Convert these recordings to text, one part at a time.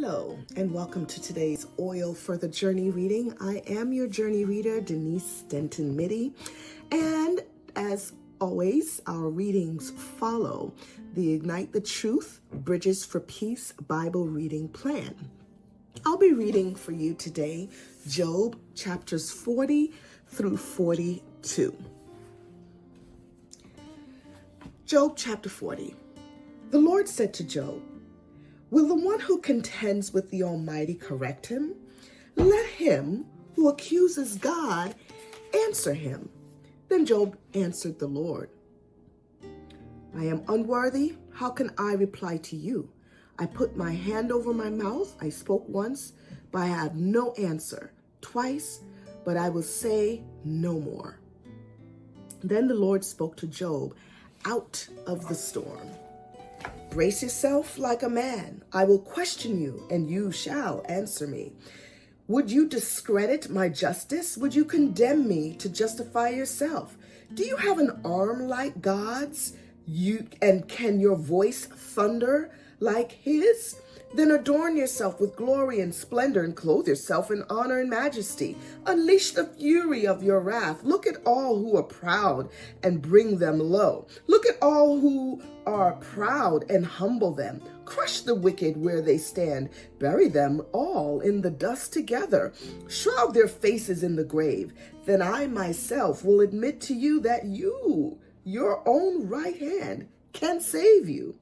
Hello, and welcome to today's Oil for the Journey reading. I am your journey reader, Denise Denton Mitty, and as always, our readings follow the Ignite the Truth, Bridges for Peace Bible reading plan. I'll be reading for you today Job chapters 40 through 42. Job chapter 40. The Lord said to Job, "Will the one who contends with the Almighty correct him? Let him who accuses God answer him." Then Job answered the Lord, "I am unworthy. How can I reply to you? I put my hand over my mouth. I spoke once, but I have no answer. Twice, but I will say no more." Then the Lord spoke to Job out of the storm. "Brace yourself like a man. I will question you, and you shall answer me. Would you discredit my justice? Would you condemn me to justify yourself? Do you have an arm like God's? And can your voice thunder like his? Then adorn yourself with glory and splendor and clothe yourself in honor and majesty. Unleash the fury of your wrath. Look at all who are proud and bring them low. Look at all who are proud and humble them. Crush the wicked where they stand. Bury them all in the dust together. Shroud their faces in the grave. Then I myself will admit to you that your own right hand, can save you.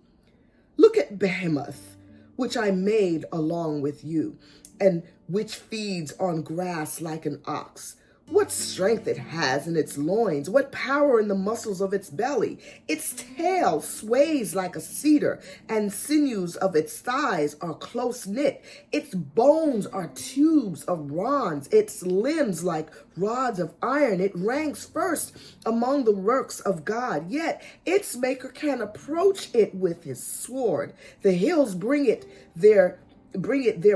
Look at Behemoth, which I made along with you, and which feeds on grass like an ox. What strength it has in its loins, what power in the muscles of its belly. Its tail sways like a cedar, and sinews of its thighs are close knit. Its bones are tubes of bronze, its limbs like rods of iron. It ranks first among the works of God, yet its maker can approach it with his sword. The hills bring it their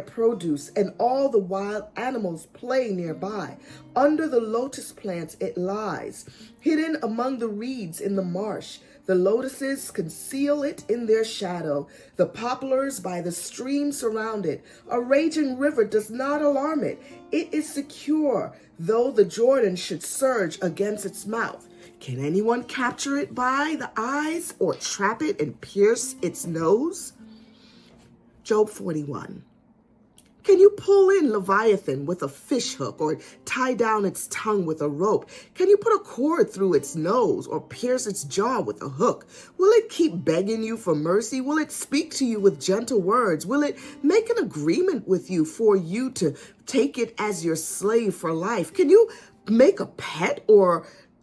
produce, and all the wild animals play nearby. Under the lotus plants it lies, hidden among the reeds in the marsh. The lotuses conceal it in their shadow. The poplars by the stream surround it. A raging river does not alarm it. It is secure, though the Jordan should surge against its mouth. Can anyone capture it by the eyes or trap it and pierce its nose? Job 41. Can you pull in Leviathan with a fish hook or tie down its tongue with a rope? Can you put a cord through its nose or pierce its jaw with a hook? Will it keep begging you for mercy? Will it speak to you with gentle words? Will it make an agreement with you for you to take it as your slave for life? Can you make a pet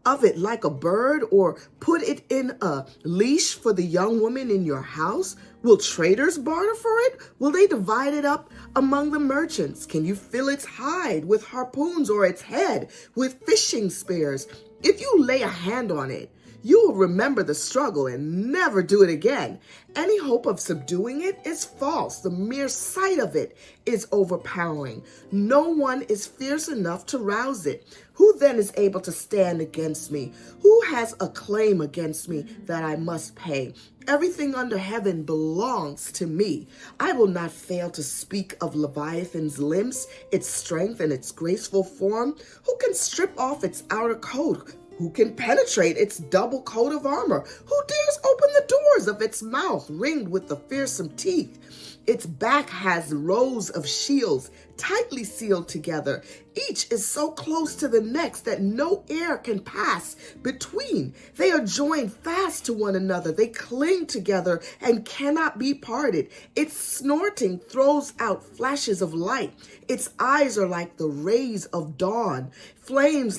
of it like a bird, or put it in a leash for the young woman in your house? Will traders barter for it? Will they divide it up among the merchants? Can you fill its hide with harpoons or its head with fishing spears? If you lay a hand on it, you will remember the struggle and never do it again. Any hope of subduing it is false. The mere sight of it is overpowering. No one is fierce enough to rouse it. Who then is able to stand against me? Who has a claim against me that I must pay? Everything under heaven belongs to me. I will not fail to speak of Leviathan's limbs, its strength and its graceful form. Who can strip off its outer coat? Who can penetrate its double coat of armor? Who dares open the doors of its mouth, ringed with the fearsome teeth? Its back has rows of shields, tightly sealed together. Each is so close to the next that no air can pass between. They are joined fast to one another. They cling together and cannot be parted. Its snorting throws out flashes of light. Its eyes are like the rays of dawn. Flames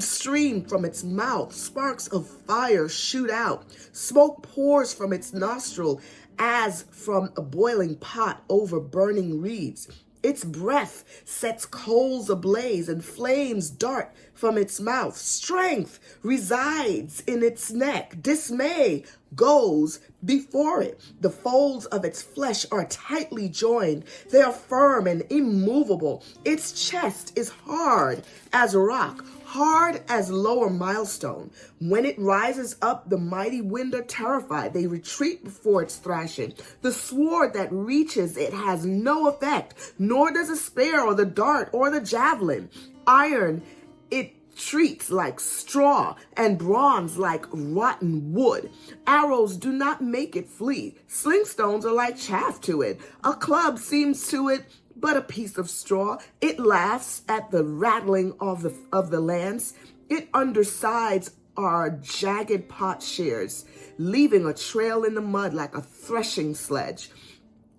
stream from its mouth. Sparks of fire shoot out. Smoke pours from its nostril as from a boiling pot over burning reeds. Its breath sets coals ablaze and flames dart from its mouth. Strength resides in its neck. Dismay goes Before it, the folds of its flesh are tightly joined. They are firm and immovable. Its chest is hard as rock, hard as lower milestone. When it rises up, the mighty wind are terrified. They retreat before its thrashing. The sword that reaches it has no effect, nor does a spear or the dart or the javelin. Iron it treats like straw, and bronze like rotten wood. Arrows do not make it flee. Sling stones are like chaff to it. A club seems to it but a piece of straw. It laughs at the rattling of the lance. Its undersides are jagged potsherds, leaving a trail in the mud like a threshing sledge.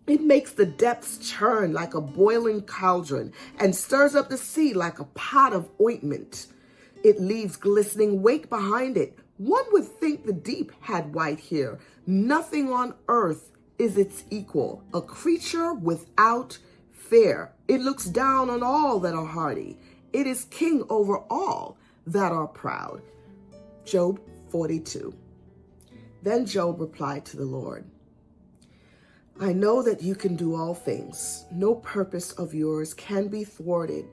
It makes the depths churn like a boiling cauldron and stirs up the sea like a pot of ointment. It leaves glistening wake behind it. One would think the deep had white hair. Nothing on earth is its equal, a creature without fear. It looks down on all that are hardy. It is king over all that are proud. Job 42. Then Job replied to the Lord, I know that you can do all things. No purpose of yours can be thwarted.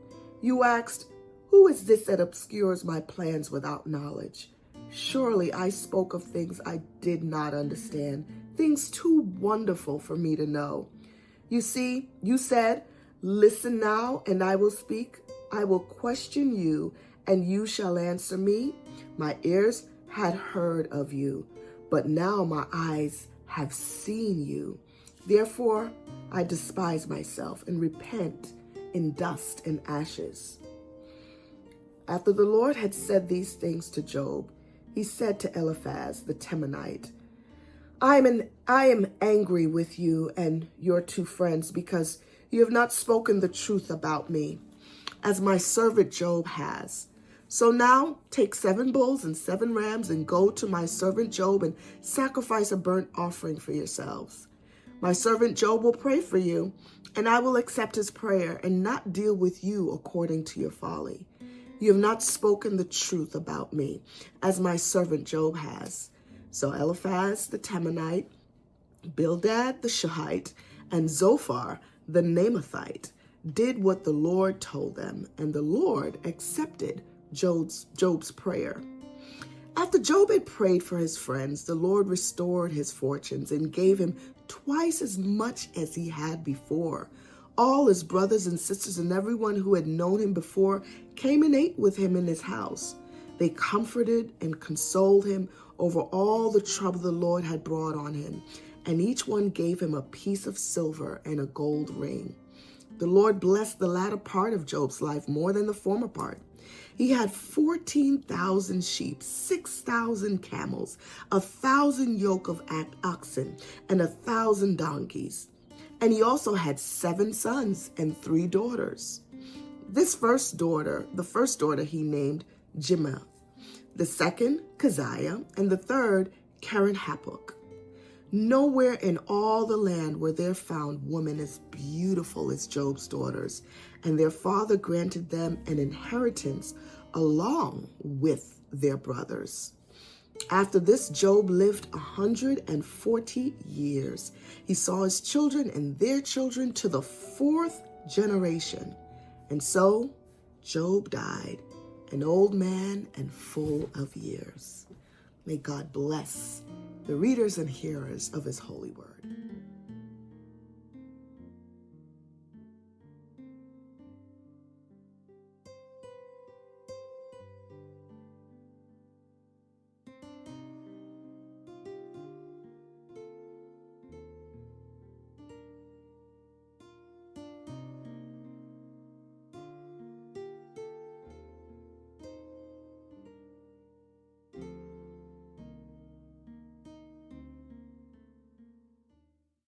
You asked, who is this that obscures my plans without knowledge? Surely I spoke of things I did not understand, things too wonderful for me to know. You see, you said, listen now, and I will speak. I will question you, and you shall answer me. My ears had heard of you, but now my eyes have seen you. Therefore, I despise myself and repent in dust and ashes. After the Lord had said these things to Job, he said to Eliphaz the Temanite, I am angry with you and your two friends because you have not spoken the truth about me, as my servant Job has. So now take 7 bulls and 7 rams and go to my servant Job and sacrifice a burnt offering for yourselves. My servant Job will pray for you, and I will accept his prayer and not deal with you according to your folly. You have not spoken the truth about me, as my servant Job has. So Eliphaz the Temanite, Bildad the Shuhite, and Zophar the Naamathite did what the Lord told them, and the Lord accepted Job's prayer. After Job had prayed for his friends, the Lord restored his fortunes and gave him twice as much as he had before. All his brothers and sisters and everyone who had known him before came and ate with him in his house. They comforted and consoled him over all the trouble the Lord had brought on him, and each one gave him a piece of silver and a gold ring. The Lord blessed the latter part of Job's life more than the former part. He had 14,000 sheep, 6,000 camels, 1,000 yoke of oxen, and 1,000 donkeys. And he also had 7 sons and 3 daughters. The first daughter he named Jimah, the second Keziah, and the third Keren-Happuch. Nowhere in all the land were there found women as beautiful as Job's daughters, and their father granted them an inheritance along with their brothers. After this, Job lived 140 years. He saw his children and their children to the 4th generation. And so Job died, an old man and full of years. May God bless the readers and hearers of his holy word.